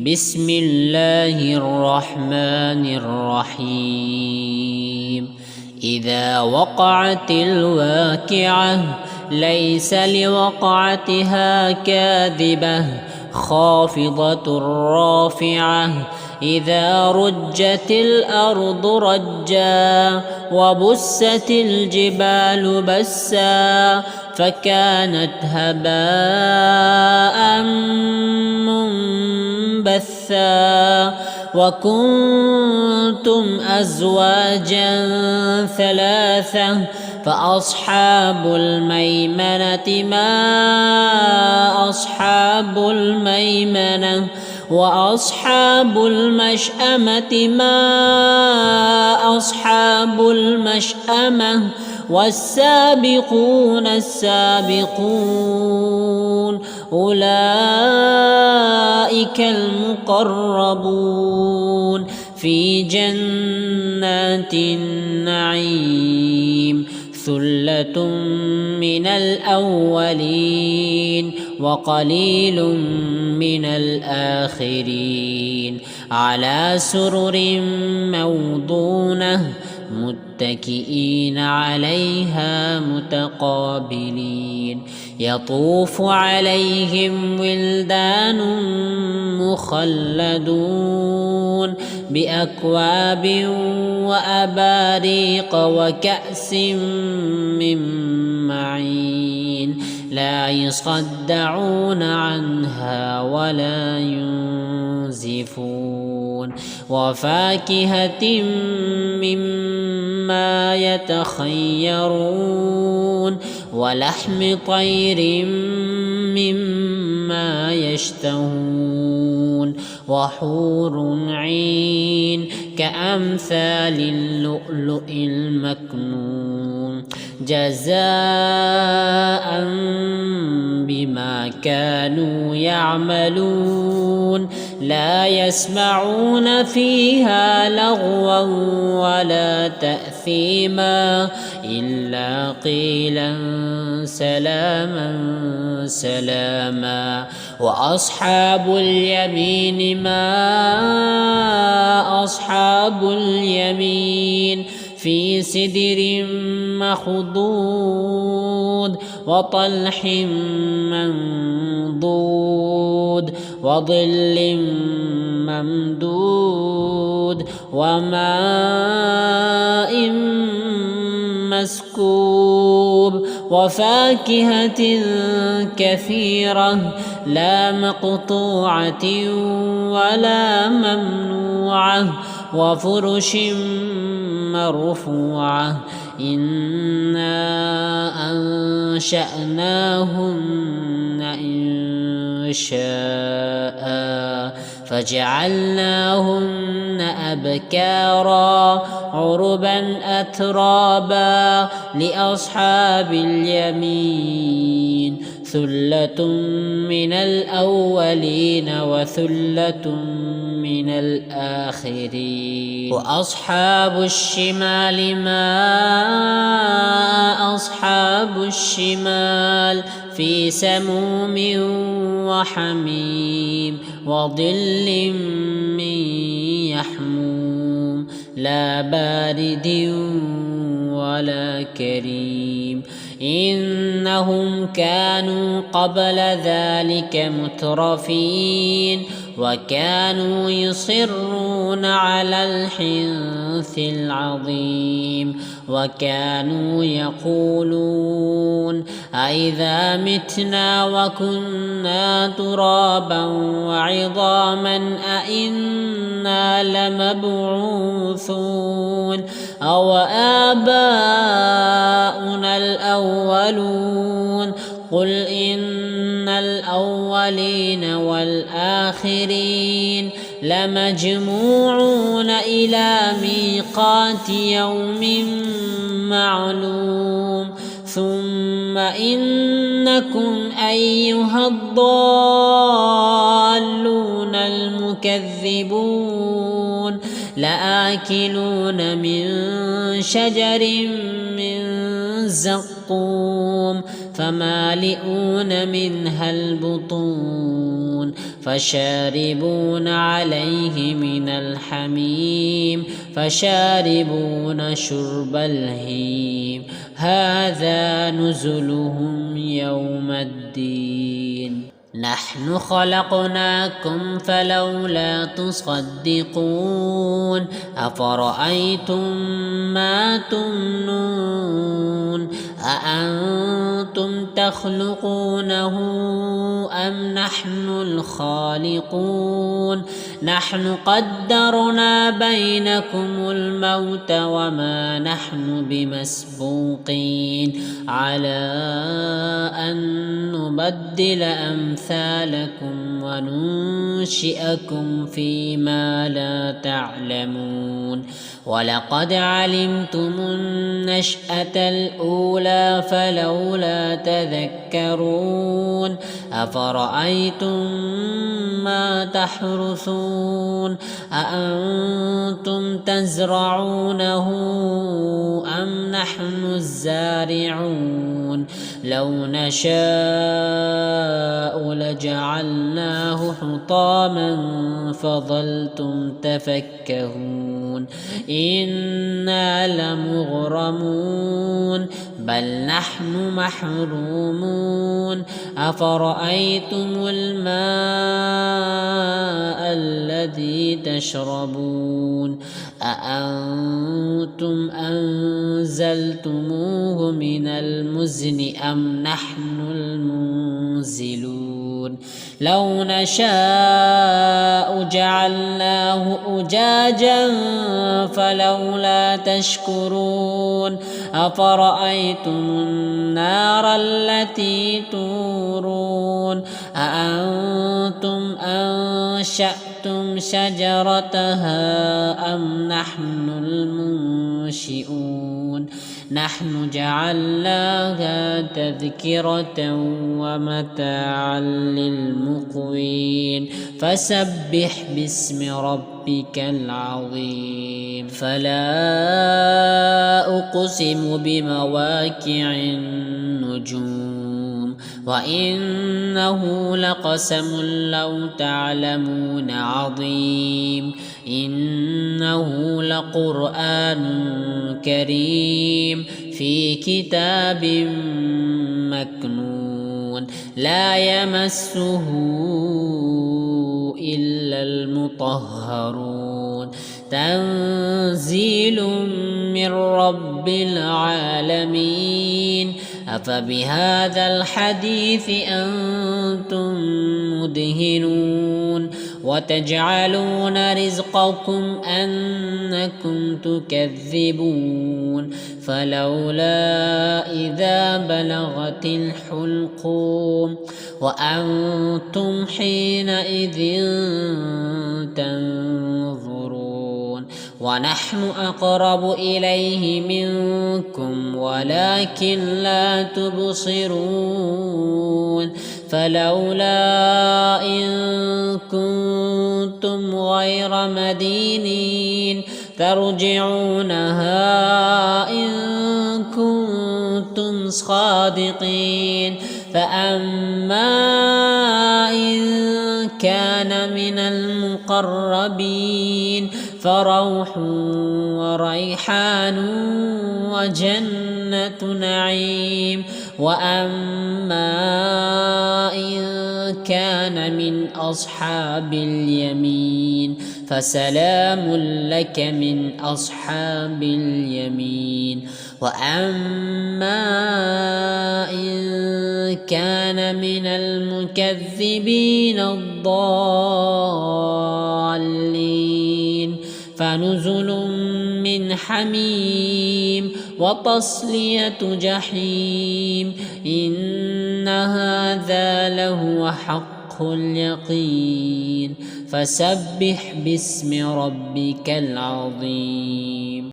بسم الله الرحمن الرحيم إذا وقعت الواقعة ليس لوقعتها كاذبة خافضة رافعة إذا رجت الأرض رجا وبست الجبال بسا فكانت هباء منبثا وكنتم أزواجا ثلاثة فأصحاب الميمنة ما أصحاب الميمنة وأصحاب المشأمة ما أصحاب المشأمة والسابقون السابقون أولئك المقربون في جنات النعيم ثلة من الأولين وقليل من الآخرين على سرر موضونة متكئين عليها متقابلين يطوف عليهم ولدان مخلدون بأكواب وأباريق وكأس من معين لا يصدعون عنها ولا ينزفون وفاكهة مما يتخيرون ولحم طير مما يشتهون وحور عين كأمثال اللؤلؤ المكنون جزاء بما كانوا يعملون لا يسمعون فيها لغوا ولا تأثيما إلا قيلا سلاما سلاما وأصحاب اليمين ما أصحاب اليمين في سدر مخضود وطلح منضود وظل ممدود وماء مسكوب وفاكهة كثيرة لا مقطوعة ولا ممنوعة وفرش مرفوعة إنا أنشأناهن إنشاء فجعلناهن أبكارا عربا أترابا لأصحاب اليمين ثلة من الأولين وثلة من الآخرين وأصحاب الشمال ما أصحاب الشمال في سموم وحميم وظل من يحموم لا بارد ولا كريم إنهم كانوا قبل ذلك مترفين وكانوا يصرون على الحنث العظيم وكانوا يقولون أئذا متنا وكنا ترابا وعظاما أئنا لمبعوثون أو آباؤنا الأولون قل إن الأولين والآخرين لمجموعون إلى ميقات يوم معلوم ثم إنكم أيها الضالون المكذبون لآكلون من شجر من زقوم فمالئون منها البطون فشاربون عليه من الحميم فشاربون شرب الهيم هذا نزلهم يوم الدين نحن خلقناكم فلولا تصدقون أفرأيتم ما تمنون أأنتم تخلقونه أم نحن الخالقون نحن قدرنا بينكم الموت وما نحن بمسبوقين على أن نبدل أمثالكم وننشئكم فيما لا تعلمون ولقد علمتم النشأة الأولى فلولا تذكرون أفرأيتم ما تحرثون أأنتم تزرعونه أم نحن الزارعون لو نشاء لجعلناه حطاما فظلتم تفكهون إنا لمغرمون بل نحن محرومون أفرأيتم الماء الذي تشربون أأنتم أنزلتموه من المزن أم نحن المنزلون لو نشاء جعلناه أجاجا فلولا تشكرون أفرأيتم النار التي تورون أأنتم أنشأتم شجرتها أم نحن المنشئون نحن جعلناها تذكرة ومتاعا للمقوين فسبح باسم ربك العظيم فلا أقسم بمواقع النجوم وإنه لقسم لو تعلمون عظيم إنه لقرآن كريم في كتاب مكنون لا يمسه إلا المطهرون تنزيل من رب العالمين أفبهذا الحديث أنتم مدهنون وتجعلون رزقكم أنكم تكذبون فلولا إذا بلغت الحلقوم وأنتم حينئذ تنظرون ونحن أقرب إليه منكم ولكن لا تبصرون فلولا إن كنتم غير مدينين ترجعونها إن كنتم صادقين فأما إن كان من المقربين فروح وريحان وجنة نعيم وأما إن كان من أصحاب اليمين فسلام لك من أصحاب اليمين وأما إن كان من المكذبين الضالين فنزل من حميم وتصلية جحيم إن هذا لهو حق اليقين فسبح باسم ربك العظيم.